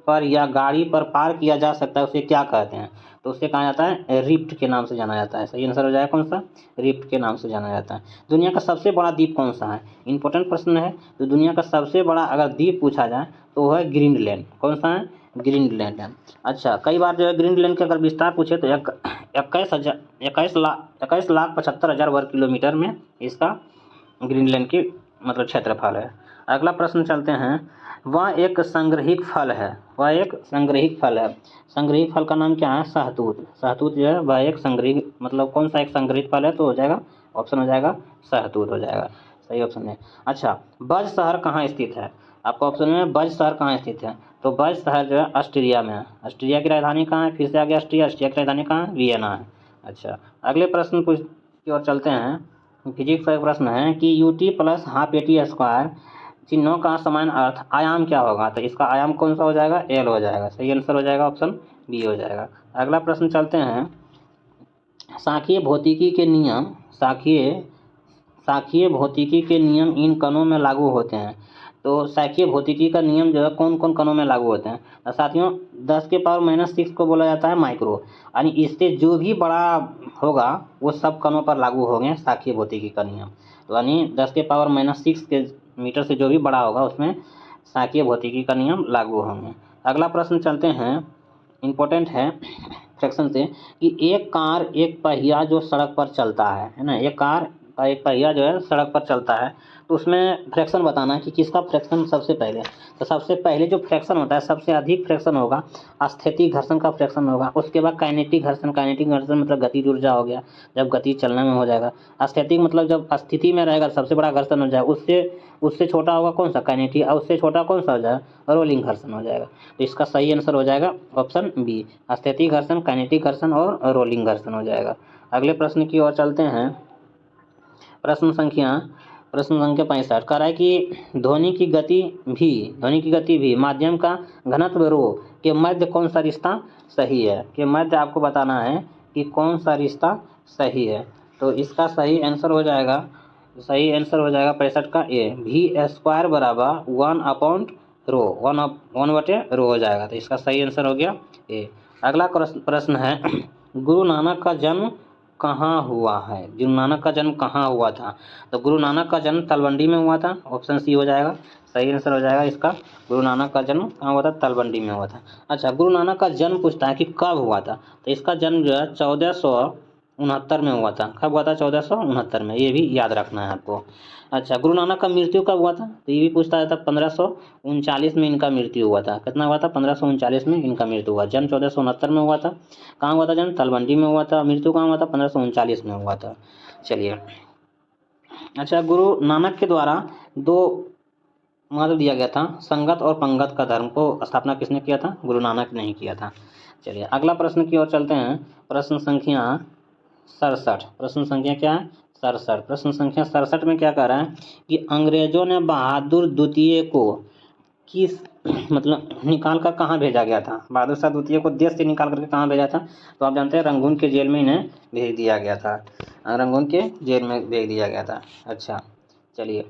पर या गाड़ी पर पार किया जा सकता है उसे क्या कहते हैं? तो उसे कहा जाता है रिफ्ट के नाम से जाना जाता है। सही आंसर हो जाएगा कौन सा? रिफ्ट के नाम से जाना जाता है। दुनिया का सबसे बड़ा द्वीप कौन सा है? इंपॉर्टेंट प्रश्न है। तो दुनिया का सबसे बड़ा अगर द्वीप पूछा जाए तो वह है ग्रीनलैंड। कौन सा है? ग्रीनलैंड है। अच्छा, कई बार जो है ग्रीनलैंड के अगर विस्तार पूछे तो 21,75,000 वर्ग किलोमीटर में इसका ग्रीनलैंड की मतलब क्षेत्रफल है। अगला प्रश्न चलते हैं, वह एक संग्रहित फल है। संग्रहित फल का नाम क्या है? शहतूत। शहतूत जो है वह एक संग्रहित, मतलब कौन सा एक संग्रहित फल है? तो हो जाएगा ऑप्शन हो जाएगा शहतूत हो जाएगा। सही ऑप्शन है। अच्छा, बज शहर कहाँ स्थित है? आपको ऑप्शन में बज शहर कहाँ स्थित है? तो बज शहर जो है ऑस्ट्रिया में है। ऑस्ट्रिया की राजधानी कहाँ है? फिर से आगे ऑस्ट्रिया की राजधानी कहाँ है? वियना है। अच्छा, अगले प्रश्न की ओर चलते हैं। फिजिक्स का एक प्रश्न है कि UT plus half eighty square चिन्हों का समान अर्थ आयाम क्या होगा? तो इसका आयाम कौन सा हो जाएगा? एल हो जाएगा। सही आंसर हो जाएगा ऑप्शन बी हो जाएगा। अगला प्रश्न चलते हैं, सांख्यिक भौतिकी के नियम इन कणों में लागू होते हैं। तो सांख्यिक भौतिकी का नियम जो है कौन कौन कणों में लागू होते हैं? तो साथियों, 10⁻⁻6 को बोला जाता है माइक्रो, यानी इससे जो भी बड़ा होगा वो सब कणों पर लागू होंगे सांख्यिक भौतिकी का नियम। तो यानी 10⁻⁻6 के मीटर से जो भी बड़ा होगा उसमें सांख्यिक भौतिकी का नियम लागू होंगे। अगला प्रश्न चलते हैं, इम्पोर्टेंट है फ्रैक्शन से, कि एक कार एक पहिया जो सड़क पर चलता है ना? एक कार का एक पहिया जो है सड़क पर चलता है, तो उसमें फ्रैक्शन बताना है कि किसका फ्रैक्शन सबसे पहले। तो सबसे पहले जो फ्रैक्शन होता है, सबसे अधिक फ्रैक्शन होगा स्थैतिक घर्षण का फ्रैक्शन होगा। उसके बाद काइनेटिक घर्षण, काइनेटिक घर्षण मतलब गतिज ऊर्जा हो गया, जब गति चलने में हो जाएगा। स्थैतिक मतलब जब स्थिति में रहेगा सबसे बड़ा घर्षण हो जाएगा, उससे उससे छोटा होगा कौन सा, काइनेटिक, और उससे छोटा कौन सा हो जाएगा, रोलिंग घर्षण हो जाएगा। तो इसका सही आंसर हो जाएगा ऑप्शन बी, स्थैतिक घर्षण, काइनेटिक घर्षण और रोलिंग घर्षण हो जाएगा। अगले प्रश्न की ओर चलते हैं। प्रश्न संख्या 65 कह रहा है कि ध्वनि की गति भी माध्यम का घनत्व रो के मध्य कौन सा रिश्ता सही है, के मध्य आपको बताना है कि कौन सा रिश्ता सही है। तो इसका सही आंसर हो जाएगा 65 का ए, भी स्क्वायर बराबर 1/रो, 1/रो हो जाएगा। तो इसका सही आंसर हो गया ए। अगला प्रश्न है गुरु नानक का जन्म कहाँ हुआ है, गुरु नानक का जन्म कहाँ हुआ था। तो गुरु नानक का जन्म तलवंडी में हुआ था, ऑप्शन सी हो जाएगा, सही आंसर हो जाएगा इसका। गुरु नानक का जन्म कहाँ हुआ था, तलवंडी में हुआ था। अच्छा, गुरु नानक का जन्म पूछता है कि कब हुआ था, तो इसका जन्म जो है 1469 में हुआ था। कब हुआ था, 1469 में, ये भी याद रखना है आपको। अच्छा, गुरु नानक का मृत्यु कब हुआ था, तो ये भी पूछता था 1539 में इनका मृत्यु हुआ था। कितना हुआ था, 1539 में इनका मृत्यु हुआ। जन्म 1469 में हुआ था। कहाँ हुआ था जन्म, तलवंडी में हुआ था। मृत्यु कहाँ हुआ था, 1539 में हुआ था। चलिए, अच्छा, गुरु नानक के द्वारा दो महत्व दिया गया था, संगत और पंगत का धर्म को स्थापना किसने किया था, गुरु नानक ने ही किया था। चलिए अगला प्रश्न की ओर चलते हैं। प्रश्न संख्या 67, प्रश्न संख्या क्या है, 67। प्रश्न संख्या 67 में क्या कह रहा है कि अंग्रेजों ने बहादुर द्वितीय को किस मतलब निकाल कर कहाँ भेजा गया था, बहादुर शाह द्वितीय को देश से निकाल करके कहाँ भेजा था, तो आप जानते हैं रंगून के जेल में इन्हें भेज दिया गया था, रंगून के जेल में भेज दिया गया था। अच्छा, चलिए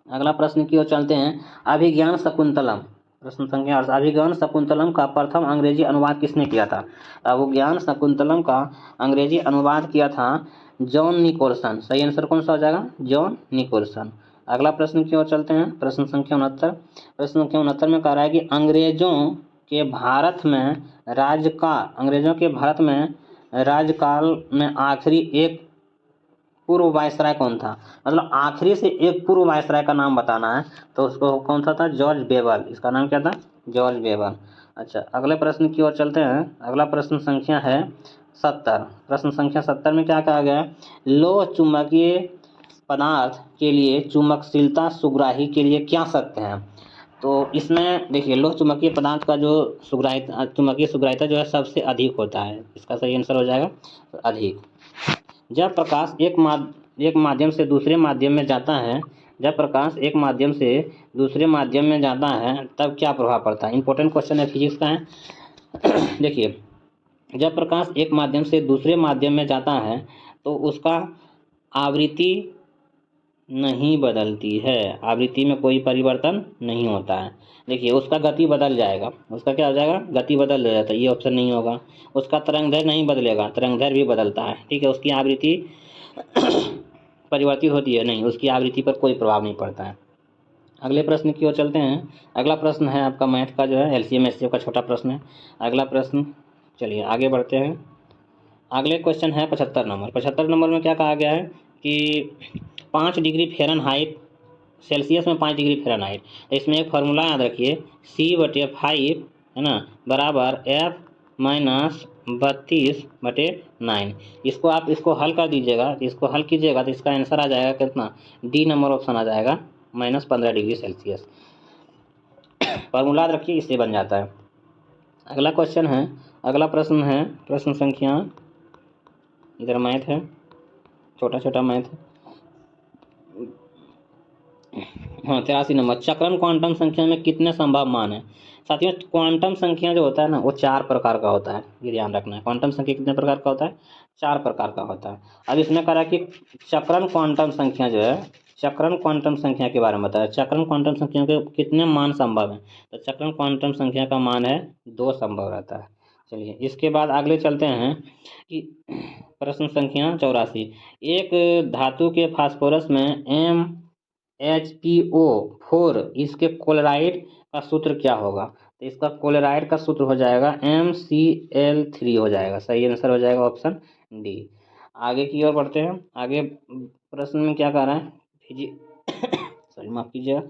अगला प्रश्न की ओर चलते हैं। अभिज्ञान शकुंतलम, प्रश्न संख्या 8, अभिज्ञान शकुंतलम का प्रथम अंग्रेजी अनुवाद किसने किया था। अभिज्ञान शकुंतलम का अंग्रेजी अनुवाद किया था जॉन निकोलसन। सही आंसर कौन सा हो जाएगा, जॉन निकोलसन। अगला प्रश्न की ओर चलते हैं। प्रश्न संख्या 69, प्रश्न संख्या 69 में कह रहा है कि अंग्रेजों के भारत में राज्यकाल में आखिरी एक पूर्व वायसराय कौन था, मतलब आखिरी से एक पूर्व वायसराय का नाम बताना है, तो उसको कौन सा था, जॉर्ज बेवल। इसका नाम क्या था, जॉर्ज बेवल। अच्छा, अगले प्रश्न की ओर चलते हैं। अगला प्रश्न संख्या है 70। प्रश्न संख्या 70 में क्या कहा गया है, लोह चुंबकीय पदार्थ के लिए चुंबकशीलता सुग्राही के लिए क्या सत्य है। तो इसमें देखिए, लोह चुंबकीय पदार्थ का जो चुंबकीय सुग्राह्यता जो है सबसे अधिक होता है। इसका सही आंसर हो जाएगा अधिक। जब प्रकाश एक माध्यम से दूसरे माध्यम में जाता है, जब प्रकाश एक माध्यम से दूसरे माध्यम में जाता है तब क्या प्रभाव पड़ता है। इंपॉर्टेंट क्वेश्चन है, फिजिक्स का है। देखिए, जब प्रकाश एक माध्यम से दूसरे माध्यम में जाता है तो उसका आवृत्ति नहीं बदलती है, आवृत्ति में कोई परिवर्तन नहीं होता है। देखिए, उसका गति बदल जाएगा, उसका क्या हो जाएगा, गति बदल जाता है, ये ऑप्शन नहीं होगा। उसका तरंगदैर्घ्य नहीं बदलेगा, तरंगदैर्घ्य भी बदलता है, ठीक है। उसकी आवृत्ति परिवर्तित होती है, नहीं, उसकी आवृत्ति पर कोई प्रभाव नहीं पड़ता है। अगले प्रश्न की ओर चलते हैं। अगला प्रश्न है आपका मैथ का जो है एलसीएम एचसीएफ का छोटा प्रश्न है। अगला प्रश्न, चलिए आगे बढ़ते हैं। अगले क्वेश्चन है 75 नंबर। 75 नंबर में क्या कहा गया है कि 5 डिग्री फ़ारेनहाइट, सेल्सियस में 5 डिग्री फ़ारेनहाइट, तो इसमें एक फार्मूला याद रखिए, C/5 है ना, बराबर F-32/9। इसको हल कर दीजिएगा, इसको हल कीजिएगा तो इसका आंसर आ जाएगा कितना, डी नंबर ऑप्शन आ जाएगा, -15 डिग्री सेल्सियस। फार्मूला याद रखिए, इससे बन जाता है। अगला क्वेश्चन है, अगला प्रश्न है प्रश्न संख्या, इधर मैथ है, छोटा छोटा मैथ है। हाँ, 83 नंबर। चक्रण क्वांटम संख्या में कितने संभव मान है। साथियों, क्वांटम संख्या जो होता है ना वो 4 प्रकार का होता है, ये ध्यान रखना है। क्वांटम संख्या कितने प्रकार का होता है, 4 प्रकार का होता है। अब इसमें कह रहा है कि चक्रण क्वांटम संख्या जो है, चक्रण क्वांटम संख्या के बारे में बताया। चक्रण क्वांटम संख्या के कितने मान संभव है, तो चक्रण क्वांटम संख्या का मान है 2 संभव रहता है। चलिए, इसके बाद आगे चलते हैं कि प्रश्न संख्या 84। एक धातु के फास्फोरस में MHPO4, इसके क्लोराइड का सूत्र क्या होगा, तो इसका क्लोराइड का सूत्र हो जाएगा MCl3 हो जाएगा। सही आंसर हो जाएगा ऑप्शन डी। आगे की ओर बढ़ते हैं। आगे प्रश्न में क्या कह रहा है सॉरी माफ कीजिएगा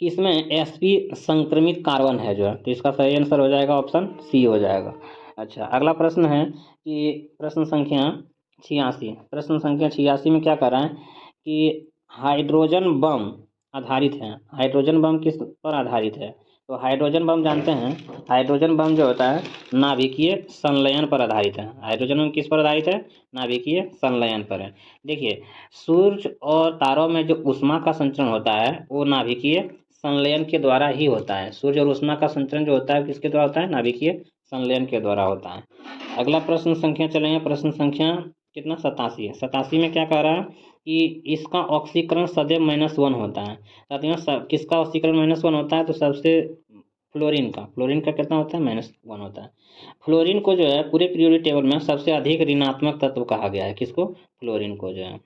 कि इसमें sp संक्रमित कार्बन है जो है, तो इसका सही आंसर हो जाएगा ऑप्शन सी हो जाएगा। अच्छा, अगला प्रश्न है कि प्रश्न संख्या 86 में क्या कर रहा है कि हाइड्रोजन बम आधारित है। हाइड्रोजन बम किस पर आधारित है? तो हाइड्रोजन बम जानते हैं, हाइड्रोजन बम जो होता है नाभिकीय संलयन पर आधारित है। हाइड्रोजन बम किस पर आधारित है? नाभिकीय संलयन पर है। देखिए, सूर्य और तारों में जो ऊष्मा का संचरण होता है वो नाभिकीय संलयन के द्वारा ही होता है। सूर्य और ऊष्मा का संचरण जो होता है किसके द्वारा होता है? नाभिकीय संलयन के द्वारा होता है। अगला प्रश्न संख्या चलेंगे, प्रश्न संख्या कितना 87 है। 87 में क्या कह रहा है कि इसका ऑक्सीकरण सदैव -1 होता है। साथियों, किसका ऑक्सीकरण -1 होता है? तो सबसे फ्लोरीन का कितना होता है? -1 होता है। फ्लोरीन को जो है पूरे पीरियोडिक टेबल में सबसे अधिक ऋणात्मक तत्व कहा गया है। किसको? फ्लोरीन को जो है।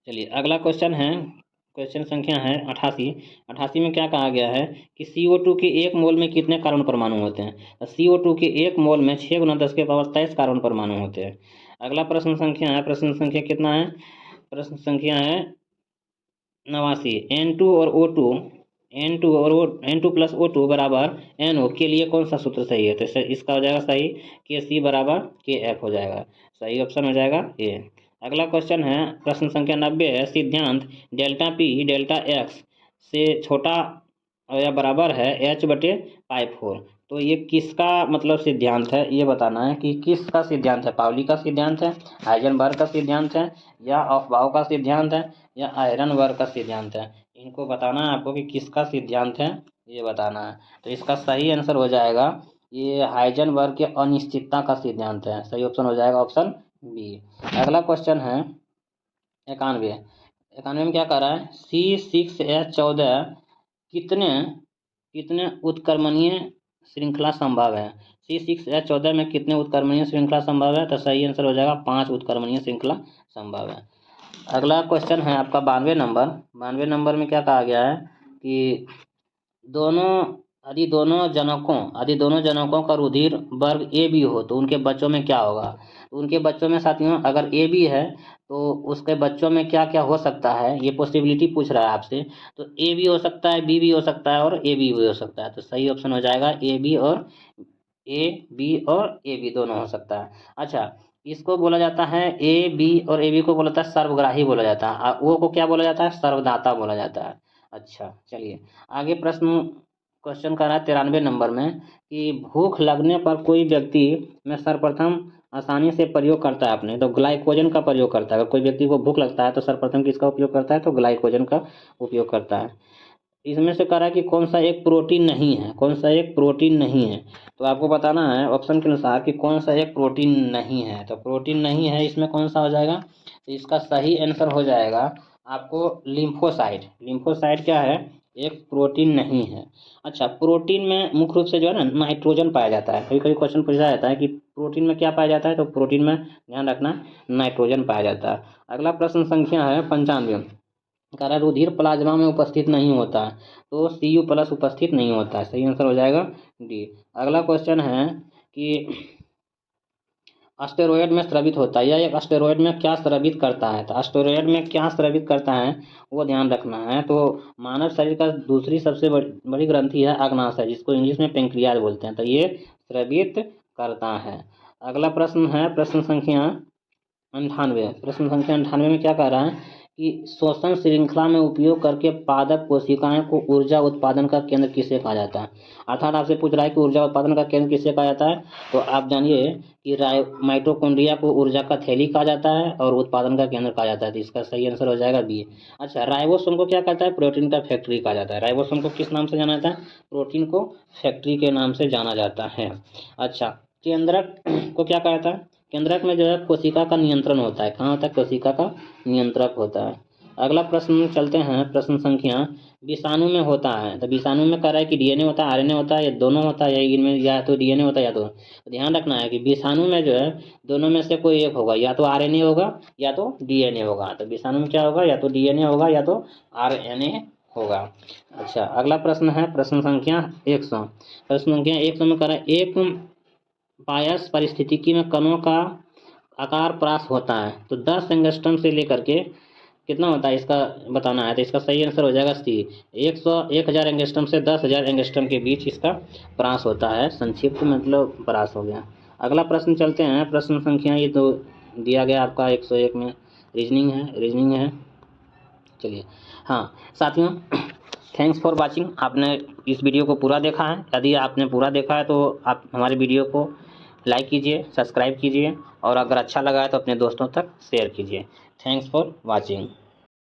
चलिए, अगला क्वेश्चन है, क्वेश्चन संख्या है 88 में क्या कहा गया है कि CO2 के 1 मोल में कितने कार्बन परमाणु होते हैं? CO2 के 1 मोल में 6 × 10⁻23 कार्बन परमाणु होते हैं। अगला प्रश्न संख्या है, प्रश्न संख्या कितना है? प्रश्न संख्या है 89। N2 प्लस O2 बराबर NO के लिए कौन सा सूत्र सही है? तो इसका हो जाएगा सही Kc बराबर KF हो जाएगा। सही ऑप्शन हो जाएगा ए। अगला क्वेश्चन है, प्रश्न संख्या 90 है। सिद्धांत डेल्टा P डेल्टा X से छोटा या बराबर है H/π4। तो ये किसका मतलब सिद्धांत है? ये बताना है कि किसका सिद्धांत है। पाउली का सिद्धांत है, हाइजेनबर्ग का सिद्धांत है, या ऑफबाउ का सिद्धांत है, या आयरनबर्ग का सिद्धांत है। इनको बताना है आपको कि किसका सिद्धांत है, ये बताना है। तो इसका सही आंसर हो जाएगा ये हाइजेनबर्ग के अनिश्चितता का सिद्धांत है। सही ऑप्शन हो जाएगा ऑप्शन बी। अगला क्वेश्चन है 91 में क्या कर रहा है? C6H14 कितने उत्क्रमणीय श्रृंखला संभव है? C6H14 में कितने उत्क्रमणीय श्रृंखला संभव है? तो सही आंसर हो जाएगा 5 उत्क्रमणीय श्रृंखला संभव है। अगला क्वेश्चन है आपका 92 नंबर में क्या कहा गया है कि यदि दोनों जनकों का रुधिर वर्ग AB हो तो उनके बच्चों में क्या होगा? तो उनके बच्चों में साथियों अगर AB है तो उसके बच्चों में क्या क्या हो सकता है, ये पॉसिबिलिटी पूछ रहा है आपसे। तो A भी हो सकता है, B भी हो सकता है, और AB भी हो सकता है। तो सही ऑप्शन हो जाएगा AB और AB दोनों हो सकता है। अच्छा, इसको बोला जाता है AB और AB को बोला जाता है सर्वग्राही बोला जाता है, वो को क्या बोला जाता है? सर्वदाता बोला जाता है। अच्छा, चलिए आगे क्वेश्चन कर रहा है 93 नंबर में कि भूख लगने पर कोई व्यक्ति में सर्वप्रथम आसानी से प्रयोग करता है अपने, तो ग्लाइकोजन का प्रयोग करता है। अगर कोई व्यक्ति को भूख लगता है तो सर्वप्रथम किसका उपयोग करता है? तो ग्लाइकोजन का उपयोग करता है। इसमें से कह रहा है कि कौन सा एक प्रोटीन नहीं है, तो आपको बताना है ऑप्शन के अनुसार कि कौन सा एक प्रोटीन नहीं है। तो प्रोटीन नहीं है इसमें कौन सा हो जाएगा? तो इसका सही आंसर हो जाएगा आपको लिम्फोसाइट क्या है? एक प्रोटीन नहीं है। अच्छा, प्रोटीन में मुख्य रूप से जो है ना नाइट्रोजन पाया जाता है। कभी कभी क्वेश्चन पूछा जाता है कि प्रोटीन में क्या पाया जाता है, तो प्रोटीन में ध्यान रखना नाइट्रोजन पाया जाता है। अगला प्रश्न संख्या है 95। कह रहा है रुधिर प्लाज्मा में उपस्थित नहीं होता है, तो Cu+ उपस्थित नहीं होता है। सही आंसर हो जाएगा डी। अगला क्वेश्चन है कि एस्टेरॉयड में स्रावित होता है, या एक एस्टेरॉयड में क्या स्रावित करता है? तो एस्टेरॉयड में क्या स्रावित करता है वो ध्यान रखना है। तो मानव शरीर का दूसरी सबसे बड़ी ग्रंथि है अग्नाशय, जिसको इंग्लिश में पेंक्रियाज बोलते हैं, तो ये स्रावित करता है। अगला प्रश्न है प्रश्न संख्या 98 में क्या कह रहा है कि श्वसन श्रृंखला में उपयोग करके पादप कोशिकाएं को ऊर्जा उत्पादन का केंद्र किसे कहा जाता है? अर्थात आपसे पूछ रहा है कि ऊर्जा उत्पादन का केंद्र किसे कहा जाता है। तो आप जानिए कि माइटोकॉन्ड्रिया को ऊर्जा का थैली कहा जाता है और उत्पादन का केंद्र कहा जाता है। तो इसका सही आंसर हो जाएगा बी। अच्छा, राइबोसोम को क्या कहता है? प्रोटीन का फैक्ट्री कहा जाता है। राइबोसोम को किस नाम से जाना जाता है? प्रोटीन को फैक्ट्री के नाम से जाना जाता है। अच्छा, केंद्रक को क्या कहा जाता है? केंद्रक में जो है कोशिका का नियंत्रण होता है। कहाँ होता है? कोशिका का नियंत्रक होता है। अगला प्रश्न चलते हैं, प्रश्न संख्या विषाणु में होता है। तो विषाणु में कह रहा है कि डीएनए होता है, आरएनए होता है, या दोनों होता है, या इनमें या तो डीएनए होता है या तो ध्यान रखना है कि विषाणु में जो है दोनों में से कोई एक होगा, या तो आरएनए होगा या तो डीएनए होगा। तो विषाणु में क्या होगा? या तो डीएनए होगा या तो आरएनए होगा। अच्छा, अगला प्रश्न है प्रश्न संख्या 100। प्रश्न संख्या 100 में कह रहा है एक बायस परिस्थितिकी में कणों का आकार प्रास होता है। तो 10 एंगस्ट्रम से लेकर के कितना होता है इसका बताना है। तो इसका सही आंसर हो जाएगा सी, 1000 एंगस्ट्रम से 10,000 एंगस्ट्रम के बीच इसका प्रास होता है। संक्षिप्त मतलब प्रास हो गया। अगला प्रश्न चलते हैं। प्रश्न संख्या ये तो दिया गया आपका 101 में रीजनिंग है। चलिए, हाँ साथियों, थैंक्स फॉर वाचिंग। आपने इस वीडियो को पूरा देखा है। यदि आपने पूरा देखा है तो आप हमारे वीडियो को लाइक कीजिए, सब्सक्राइब कीजिए और अगर अच्छा लगा है तो अपने दोस्तों तक शेयर कीजिए। Thanks for watching.